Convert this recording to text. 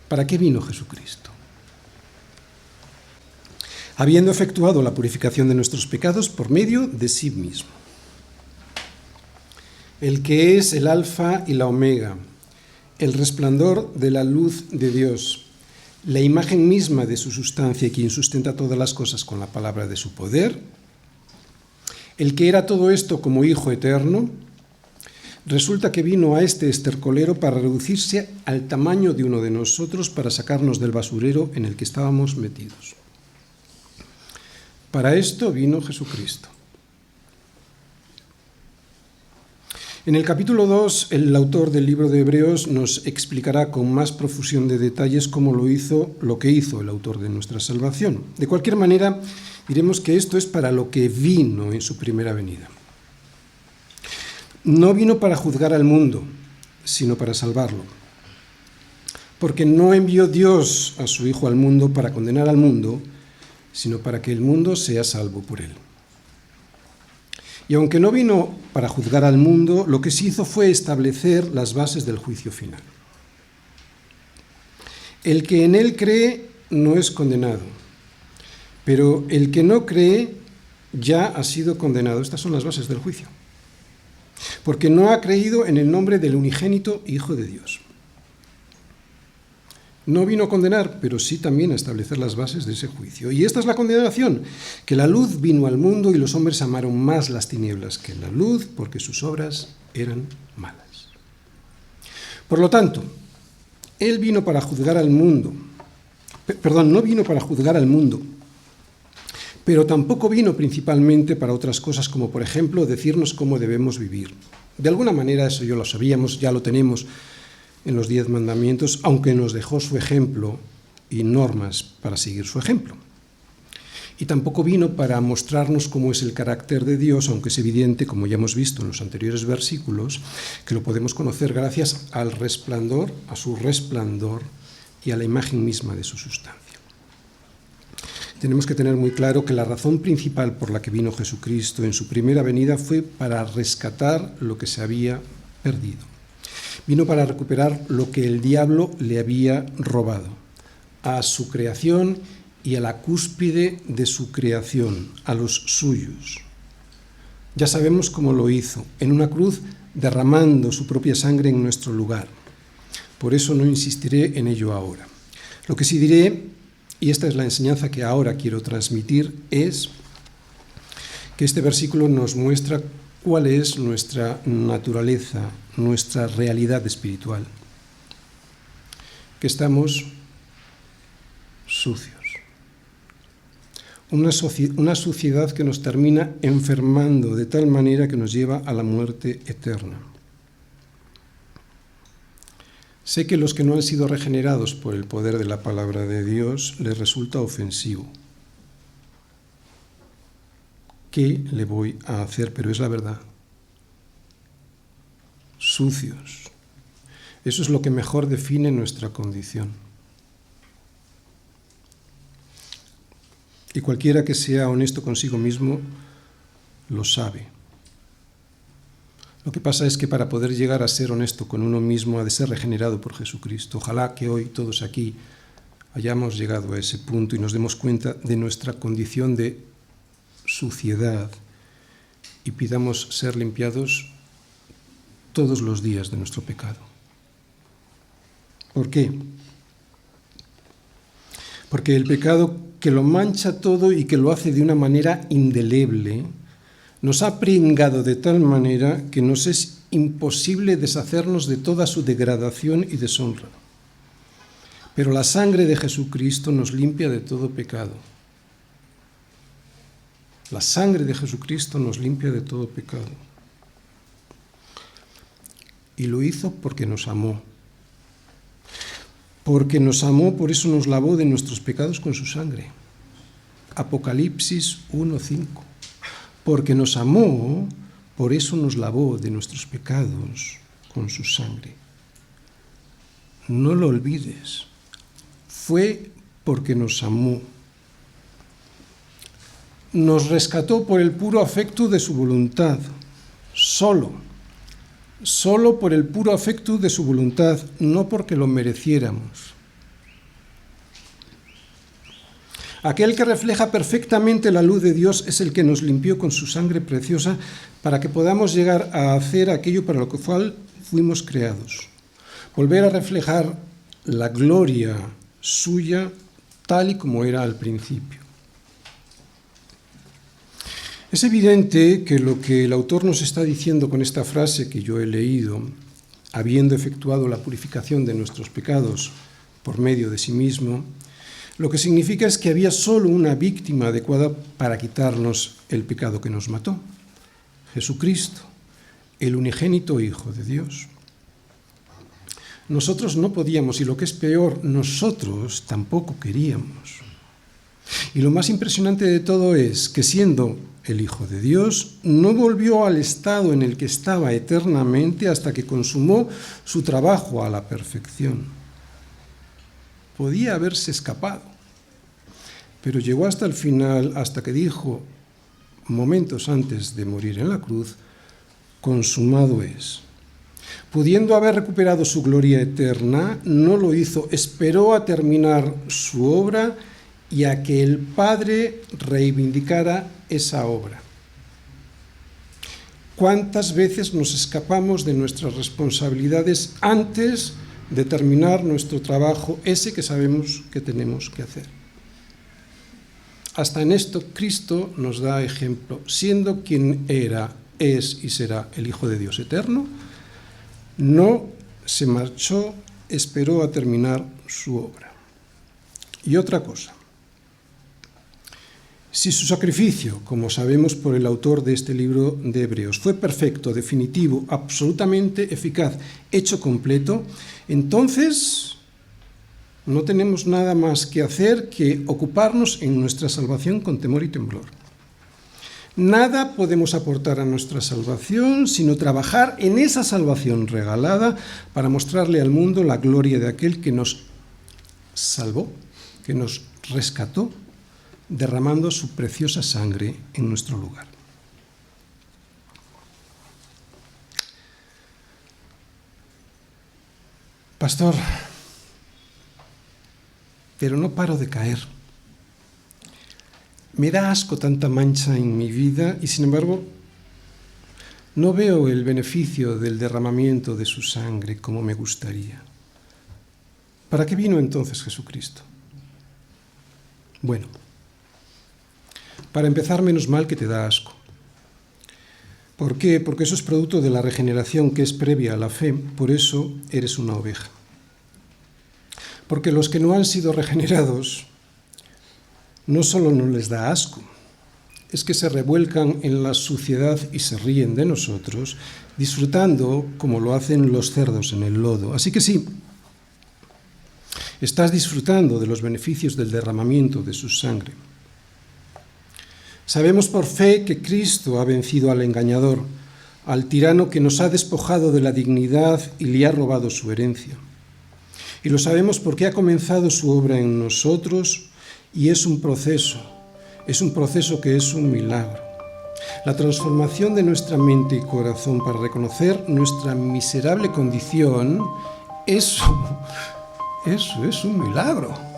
¿Para qué vino Jesucristo? Habiendo efectuado la purificación de nuestros pecados por medio de sí mismo. El que es el alfa y la omega, el resplandor de la luz de Dios, la imagen misma de su sustancia y quien sustenta todas las cosas con la palabra de su poder, el que era todo esto como Hijo eterno, resulta que vino a este estercolero para reducirse al tamaño de uno de nosotros, para sacarnos del basurero en el que estábamos metidos. Para esto vino Jesucristo. En el capítulo 2, el autor del libro de Hebreos nos explicará con más profusión de detalles cómo lo que hizo el autor de nuestra salvación. De cualquier manera, diremos que esto es para lo que vino en su primera venida. No vino para juzgar al mundo, sino para salvarlo. Porque no envió Dios a su Hijo al mundo para condenar al mundo, sino para que el mundo sea salvo por él. Y aunque no vino para juzgar al mundo, lo que sí hizo fue establecer las bases del juicio final. El que en él cree no es condenado, pero el que no cree ya ha sido condenado. Estas son las bases del juicio. Porque no ha creído en el nombre del unigénito Hijo de Dios. No vino a condenar, pero sí también a establecer las bases de ese juicio. Y esta es la condenación, que la luz vino al mundo y los hombres amaron más las tinieblas que la luz, porque sus obras eran malas. Por lo tanto, Él vino para juzgar al mundo. No vino para juzgar al mundo, pero tampoco vino principalmente para otras cosas, como por ejemplo decirnos cómo debemos vivir. De alguna manera eso ya lo sabíamos, ya lo tenemos en los 10 mandamientos, aunque nos dejó su ejemplo y normas para seguir su ejemplo. Y tampoco vino para mostrarnos cómo es el carácter de Dios, aunque es evidente, como ya hemos visto en los anteriores versículos, que lo podemos conocer gracias al resplandor, a su resplandor y a la imagen misma de su sustancia. Tenemos que tener muy claro que la razón principal por la que vino Jesucristo en su primera venida fue para rescatar lo que se había perdido. Vino para recuperar lo que el diablo le había robado, a su creación y a la cúspide de su creación, a los suyos. Ya sabemos cómo lo hizo, en una cruz derramando su propia sangre en nuestro lugar. Por eso no insistiré en ello ahora. Lo que sí diré, y esta es la enseñanza que ahora quiero transmitir, es que este versículo nos muestra cuál es nuestra naturaleza, nuestra realidad espiritual. Que estamos sucios. Una suciedad que nos termina enfermando de tal manera que nos lleva a la muerte eterna. Sé que los que no han sido regenerados por el poder de la palabra de Dios les resulta ofensivo. ¿Qué le voy a hacer? Pero es la verdad. Sucios. Eso es lo que mejor define nuestra condición. Y cualquiera que sea honesto consigo mismo lo sabe. Lo que pasa es que para poder llegar a ser honesto con uno mismo ha de ser regenerado por Jesucristo. Ojalá que hoy todos aquí hayamos llegado a ese punto y nos demos cuenta de nuestra condición de suciedad y pidamos ser limpiados todos los días de nuestro pecado. ¿Por qué? Porque el pecado que lo mancha todo y que lo hace de una manera indeleble nos ha pringado de tal manera que nos es imposible deshacernos de toda su degradación y deshonra. Pero la sangre de Jesucristo nos limpia de todo pecado. La sangre de Jesucristo nos limpia de todo pecado. Y lo hizo porque nos amó. Porque nos amó, por eso nos lavó de nuestros pecados con su sangre. Apocalipsis 1:5. Porque nos amó, por eso nos lavó de nuestros pecados con su sangre. No lo olvides. Fue porque nos amó. Nos rescató por el puro afecto de su voluntad, solo por el puro afecto de su voluntad, no porque lo mereciéramos. Aquel que refleja perfectamente la luz de Dios es el que nos limpió con su sangre preciosa para que podamos llegar a hacer aquello para lo cual fuimos creados. Volver a reflejar la gloria suya tal y como era al principio. Es evidente que lo que el autor nos está diciendo con esta frase que yo he leído, habiendo efectuado la purificación de nuestros pecados por medio de sí mismo, lo que significa es que había solo una víctima adecuada para quitarnos el pecado que nos mató: Jesucristo, el unigénito Hijo de Dios. Nosotros no podíamos, y lo que es peor, nosotros tampoco queríamos. Y lo más impresionante de todo es que, siendo el Hijo de Dios, no volvió al estado en el que estaba eternamente hasta que consumó su trabajo a la perfección. Podía haberse escapado, pero llegó hasta el final, hasta que dijo, momentos antes de morir en la cruz, consumado es. Pudiendo haber recuperado su gloria eterna, no lo hizo, esperó a terminar su obra y a que el Padre reivindicara esa obra. ¿Cuántas veces nos escapamos de nuestras responsabilidades antes de terminar nuestro trabajo, ese que sabemos que tenemos que hacer? Hasta en esto Cristo nos da ejemplo, siendo quien era, es y será el Hijo de Dios eterno, no se marchó, esperó a terminar su obra. Y otra cosa, si su sacrificio, como sabemos por el autor de este libro de Hebreos, fue perfecto, definitivo, absolutamente eficaz, hecho completo, entonces no tenemos nada más que hacer que ocuparnos en nuestra salvación con temor y temblor. Nada podemos aportar a nuestra salvación sino trabajar en esa salvación regalada para mostrarle al mundo la gloria de aquel que nos salvó, que nos rescató, derramando su preciosa sangre en nuestro lugar. Pastor, pero no paro de caer. Me da asco tanta mancha en mi vida y, sin embargo, no veo el beneficio del derramamiento de su sangre como me gustaría. ¿Para qué vino entonces Jesucristo? Bueno, para empezar, menos mal que te da asco. ¿Por qué? Porque eso es producto de la regeneración que es previa a la fe, por eso eres una oveja. Porque los que no han sido regenerados, no solo no les da asco, es que se revuelcan en la suciedad y se ríen de nosotros, disfrutando como lo hacen los cerdos en el lodo. Así que sí, estás disfrutando de los beneficios del derramamiento de su sangre. Sabemos por fe que Cristo ha vencido al engañador, al tirano que nos ha despojado de la dignidad y le ha robado su herencia. Y lo sabemos porque ha comenzado su obra en nosotros y es un proceso que es un milagro. La transformación de nuestra mente y corazón para reconocer nuestra miserable condición, eso es un milagro.